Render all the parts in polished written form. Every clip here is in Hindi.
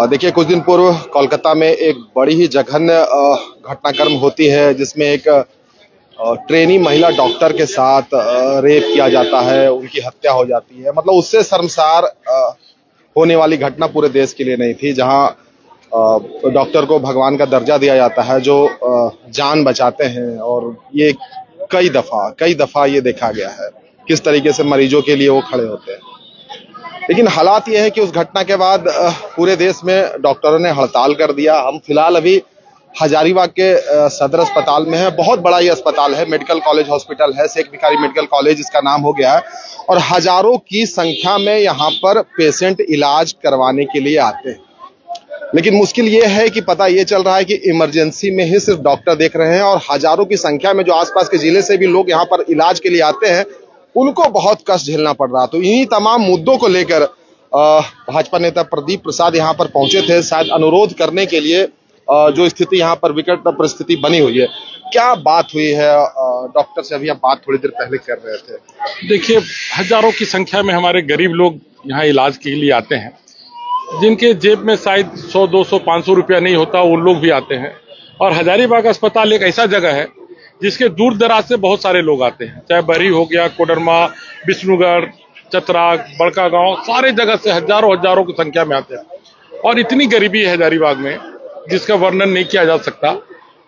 देखिए, कुछ दिन पूर्व कोलकाता में एक बड़ी ही जघन्य घटनाक्रम होती है जिसमें एक ट्रेनी महिला डॉक्टर के साथ रेप किया जाता है, उनकी हत्या हो जाती है। मतलब उससे शर्मसार होने वाली घटना पूरे देश के लिए नहीं थी, जहां डॉक्टर को भगवान का दर्जा दिया जाता है जो जान बचाते हैं। और ये कई दफा ये देखा गया है किस तरीके से मरीजों के लिए वो खड़े होते हैं। लेकिन हालात ये है कि उस घटना के बाद पूरे देश में डॉक्टरों ने हड़ताल कर दिया। हम फिलहाल अभी हजारीबाग के सदर अस्पताल में है। बहुत बड़ा ये अस्पताल है, मेडिकल कॉलेज हॉस्पिटल है, शेख भिखारी मेडिकल कॉलेज इसका नाम हो गया है। और हजारों की संख्या में यहाँ पर पेशेंट इलाज करवाने के लिए आते हैं। लेकिन मुश्किल ये है कि पता ये चल रहा है कि इमरजेंसी में ही सिर्फ डॉक्टर देख रहे हैं, और हजारों की संख्या में जो आसपास के जिले से भी लोग यहाँ पर इलाज के लिए आते हैं, उनको बहुत कष्ट झेलना पड़ रहा। तो इन्हीं तमाम मुद्दों को लेकर भाजपा नेता प्रदीप प्रसाद यहाँ पर पहुंचे थे, शायद अनुरोध करने के लिए। जो स्थिति यहाँ पर विकट परिस्थिति बनी हुई है, क्या बात हुई है डॉक्टर से? अभी आप बात थोड़ी देर पहले कर रहे थे। देखिए, हजारों की संख्या में हमारे गरीब लोग यहाँ इलाज के लिए आते हैं, जिनके जेब में शायद 100, 200, 500 रुपया नहीं होता, उन लोग भी आते हैं। और हजारीबाग अस्पताल एक ऐसा जगह है जिसके दूर दराज से बहुत सारे लोग आते हैं, चाहे बरी हो गया, कोडरमा, विष्णुगढ़, चतराग, बड़का गांव, सारे जगह से हजारों की संख्या में आते हैं। और इतनी गरीबी है हजारीबाग में जिसका वर्णन नहीं किया जा सकता।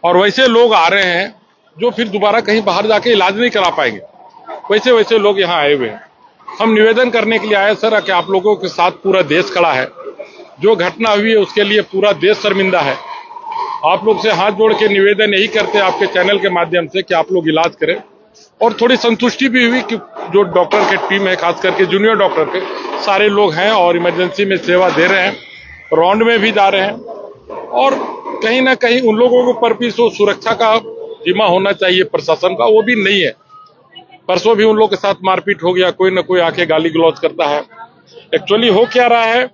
और वैसे लोग आ रहे हैं जो फिर दोबारा कहीं बाहर जाके इलाज नहीं करा पाएंगे, वैसे लोग यहाँ आए हुए हैं। हम निवेदन करने के लिए आए सर कि आप लोगों के साथ पूरा देश खड़ा है। जो घटना हुई है उसके लिए पूरा देश शर्मिंदा है। आप लोग से हाथ जोड़ के निवेदन यही करते हैं आपके चैनल के माध्यम से कि आप लोग इलाज करें। और थोड़ी संतुष्टि भी हुई कि जो डॉक्टर के टीम है, खास करके जूनियर डॉक्टर के सारे लोग हैं और इमरजेंसी में सेवा दे रहे हैं, राउंड में भी जा रहे हैं। और कहीं ना कहीं उन लोगों को पर भी सुरक्षा का जिम्मा होना चाहिए प्रशासन का, वो भी नहीं है। परसों भी उन लोगों के साथ मारपीट हो गया, कोई ना कोई आके गाली गलौज करता है। एक्चुअली हो क्या रहा है,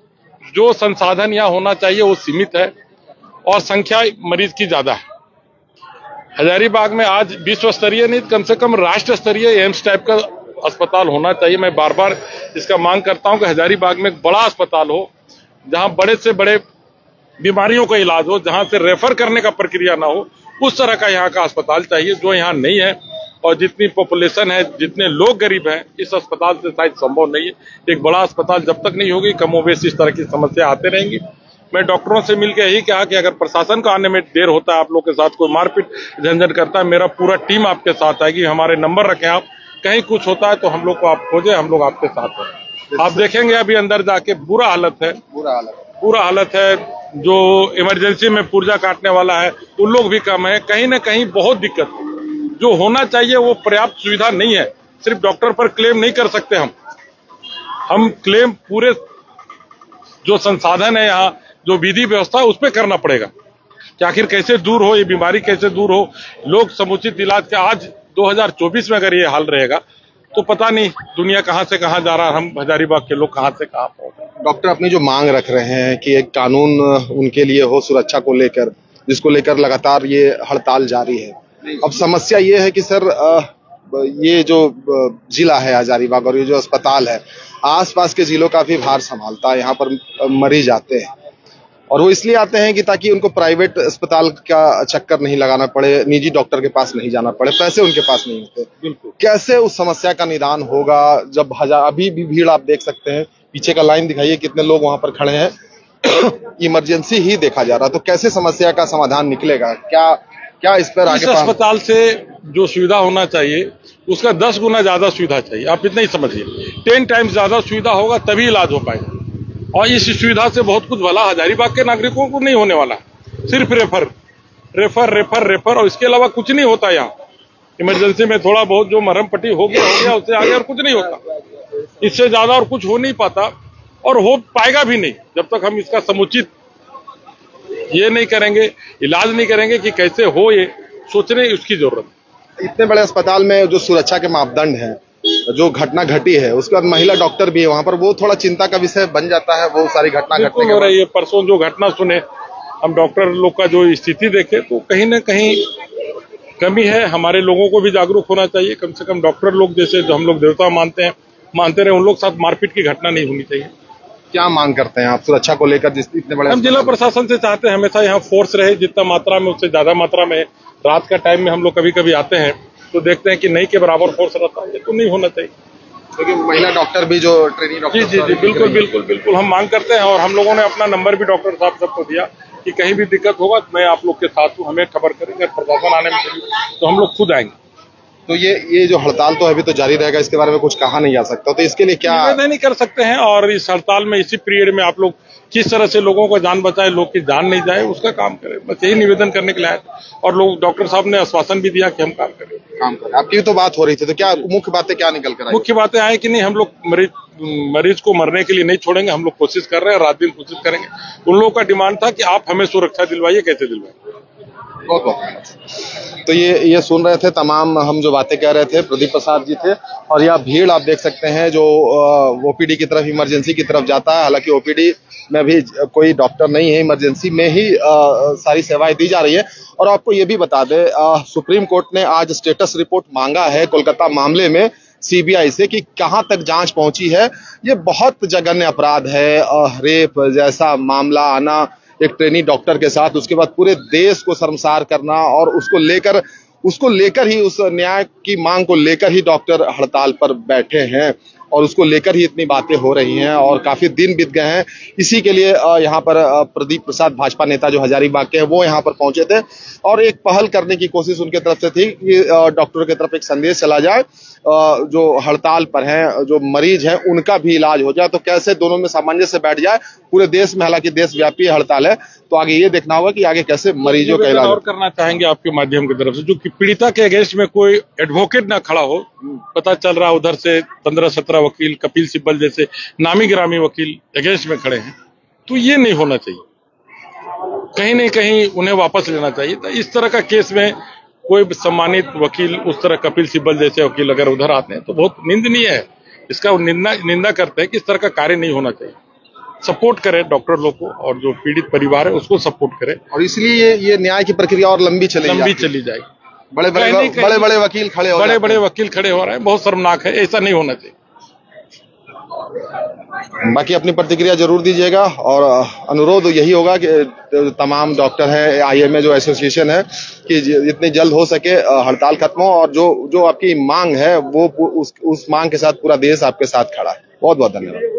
जो संसाधन यहाँ होना चाहिए वो सीमित है और संख्या मरीज की ज्यादा है। हजारीबाग में आज विश्व स्तरीय नहीं, कम से कम राष्ट्र स्तरीय एम्स टाइप का अस्पताल होना चाहिए। मैं बार बार इसका मांग करता हूं कि हजारीबाग में एक बड़ा अस्पताल हो, जहां बड़े से बड़े बीमारियों का इलाज हो, जहां से रेफर करने का प्रक्रिया ना हो। उस तरह का यहाँ का अस्पताल चाहिए, जो यहाँ नहीं है। और जितनी पॉपुलेशन है, जितने लोग गरीब हैं, इस अस्पताल से शायद संभव नहीं है। एक बड़ा अस्पताल जब तक नहीं होगी, कमोबेश इस तरह की समस्या आते रहेंगी। मैं डॉक्टरों से मिलकर यही कहा कि अगर प्रशासन को आने में देर होता है, आप लोग के साथ कोई मारपीट झंझट करता है, मेरा पूरा टीम आपके साथ आएगी। हमारे नंबर रखें आप, कहीं कुछ होता है तो हम लोग को आप खोजें, हम लोग आपके साथ हैं। आप देखेंगे अभी अंदर जाके बुरा हालत है। जो इमरजेंसी में पुर्जा काटने वाला है उन लोग भी कम है। कहीं ना कहीं बहुत दिक्कत है। जो होना चाहिए वो पर्याप्त सुविधा नहीं है। सिर्फ डॉक्टर पर क्लेम नहीं कर सकते हम क्लेम पूरे जो संसाधन है यहाँ, जो विधि व्यवस्था है, उस पर करना पड़ेगा कि आखिर कैसे दूर हो ये बीमारी, कैसे दूर हो लोग समुचित इलाज के। आज 2024 में अगर ये हाल रहेगा तो पता नहीं दुनिया कहां से कहां जा रहा है, हम हजारीबाग के लोग कहां से कहां पहुंच रहे हैं। डॉक्टर अपनी जो मांग रख रहे हैं कि एक कानून उनके लिए हो सुरक्षा को लेकर, जिसको लेकर लगातार ये हड़ताल जारी है। अब समस्या ये है कि सर ये जो जिला है हजारीबाग और ये जो अस्पताल है, आसपास के जिलों का भी भार संभालता है। यहाँ पर मरीज आते हैं और वो इसलिए आते हैं कि ताकि उनको प्राइवेट अस्पताल का चक्कर नहीं लगाना पड़े, निजी डॉक्टर के पास नहीं जाना पड़े, पैसे उनके पास नहीं होते। बिल्कुल। कैसे उस समस्या का निदान होगा जब अभी भी भीड़ आप देख सकते हैं, पीछे का लाइन दिखाइए, कितने लोग वहां पर खड़े हैं। इमरजेंसी ही देखा जा रहा, तो कैसे समस्या का समाधान निकलेगा? क्या इस पर आगे? इस अस्पताल से जो सुविधा होना चाहिए उसका 10 गुना ज्यादा सुविधा चाहिए। आप इतना ही समझिए, 10 टाइम्स ज्यादा सुविधा होगा तभी इलाज हो पाएगा। और इस सुविधा से बहुत कुछ भला हजारीबाग के नागरिकों को नहीं होने वाला। सिर्फ रेफर और इसके अलावा कुछ नहीं होता। यहाँ इमरजेंसी में थोड़ा बहुत जो मरहम पट्टी हो गया उससे आगे और कुछ नहीं होता। इससे ज्यादा और कुछ हो नहीं पाता और हो पाएगा भी नहीं जब तक हम इसका समुचित ये नहीं करेंगे, इलाज नहीं करेंगे कि कैसे हो, ये सोचने उसकी जरूरत है। इतने बड़े अस्पताल में जो सुरक्षा के मापदंड हैं, जो घटना घटी है, उसके बाद महिला डॉक्टर भी है वहां पर, वो थोड़ा चिंता का विषय बन जाता है। वो सारी घटना घटने के बाद परसों जो घटना सुने, हम डॉक्टर लोग का जो स्थिति देखे तो कहीं ना कहीं कमी है। हमारे लोगों को भी जागरूक होना चाहिए। कम से कम डॉक्टर लोग जैसे जो हम लोग देवता मानते रहे, उन लोग साथ मारपीट की घटना नहीं होनी चाहिए। क्या मांग करते हैं आप सुरक्षा को लेकर, जिस इतने बड़े हम जिला प्रशासन से चाहते हैं हमेशा यहाँ फोर्स रहे, जितना मात्रा में उससे ज्यादा मात्रा में। रात का टाइम में हम लोग कभी कभी आते हैं तो देखते हैं कि नहीं के बराबर फोर्स रहता है, ये तो नहीं होना चाहिए। क्योंकि महिला डॉक्टर भी जो ट्रेनिंग डॉक्टर जी बिल्कुल बिल्कुल बिल्कुल हम मांग करते हैं, और हम लोगों ने अपना नंबर भी डॉक्टर साहब सबको दिया कि कहीं भी दिक्कत होगा तो मैं आप लोग के साथ हूँ, हमें खबर करेंगे, प्रशासन आने में तो हम लोग खुद आएंगे। तो ये जो हड़ताल तो अभी तो जारी रहेगा, इसके बारे में कुछ कहा नहीं जा सकता, तो इसके लिए क्या निवेदन नहीं कर सकते हैं। और इस हड़ताल में इसी पीरियड में आप लोग किस तरह से लोगों को जान बचाए, लोग की जान नहीं जाए, उसका काम करें, बस यही निवेदन करने के लिए आए। और लोग डॉक्टर साहब ने आश्वासन भी दिया कि हम काम करें। आपकी तो बात हो रही थी, तो क्या मुख्य बातें क्या निकल कर आई? मुख्य बातें आए कि नहीं, हम लोग मरीज को मरने के लिए नहीं छोड़ेंगे, हम लोग कोशिश कर रहे हैं, रात दिन कोशिश करेंगे। उन लोगों का डिमांड था कि आप हमें सुरक्षा दिलवाइए, कैसे दिलवाइए। तो ये सुन रहे थे तमाम हम जो बातें कह रहे थे, प्रदीप प्रसाद जी थे। और यह भीड़ आप देख सकते हैं जो ओपीडी की तरफ, इमरजेंसी की तरफ जाता है। हालांकि ओपीडी में भी कोई डॉक्टर नहीं है, इमरजेंसी में ही सारी सेवाएं दी जा रही है। और आपको ये भी बता दें, सुप्रीम कोर्ट ने आज स्टेटस रिपोर्ट मांगा है कोलकाता मामले में सीबीआई से कि कहां तक जांच पहुंची है। ये बहुत जघन्य अपराध है, रेप जैसा मामला आना एक ट्रेनी डॉक्टर के साथ, उसके बाद पूरे देश को शर्मसार करना, और उसको लेकर ही उस न्याय की मांग को लेकर ही डॉक्टर हड़ताल पर बैठे हैं, और उसको लेकर ही इतनी बातें हो रही हैं। और काफी दिन बीत गए हैं। इसी के लिए यहाँ पर प्रदीप प्रसाद भाजपा नेता जो हजारीबाग के हैं वो यहाँ पर पहुंचे थे, और एक पहल करने की कोशिश उनके तरफ से थी कि डॉक्टरों की तरफ एक संदेश चला जाए, जो हड़ताल पर हैं, जो मरीज हैं, उनका भी इलाज हो जाए। तो कैसे दोनों में सामंजस्य बैठ जाए पूरे देश में। हालांकि देशव्यापी हड़ताल है, तो आगे ये देखना होगा कि आगे कैसे मरीजों का इलाज। और करना चाहेंगे आपके माध्यम की तरफ से, जो कि पीड़िता के अगेंस्ट में कोई एडवोकेट ना खड़ा हो। पता चल रहा उधर से 15-17 वकील, कपिल सिब्बल जैसे नामी गिरामी वकील अगेंस्ट में खड़े हैं, तो ये नहीं होना चाहिए। कहीं न कहीं उन्हें वापस लेना चाहिए। तो इस तरह का केस में कोई सम्मानित वकील, उस तरह कपिल सिब्बल जैसे वकील अगर उधर आते हैं तो बहुत निंदनीय है। इसका निंदा करते हैं कि इस तरह का कार्य नहीं होना चाहिए। सपोर्ट करें डॉक्टर लोग को, और जो पीड़ित परिवार है उसको सपोर्ट करें, और इसलिए ये न्याय की प्रक्रिया और लंबी चली जाएगी। बड़े बड़े वकील खड़े हो रहे हैं, बहुत शर्मनाक है, ऐसा नहीं होना चाहिए। बाकी अपनी प्रतिक्रिया जरूर दीजिएगा, और अनुरोध यही होगा कि तमाम डॉक्टर है, आईएमए जो एसोसिएशन है, कि जितनी जल्द हो सके हड़ताल खत्म हो, और जो आपकी मांग है वो उस मांग के साथ पूरा देश आपके साथ खड़ा है। बहुत बहुत धन्यवाद।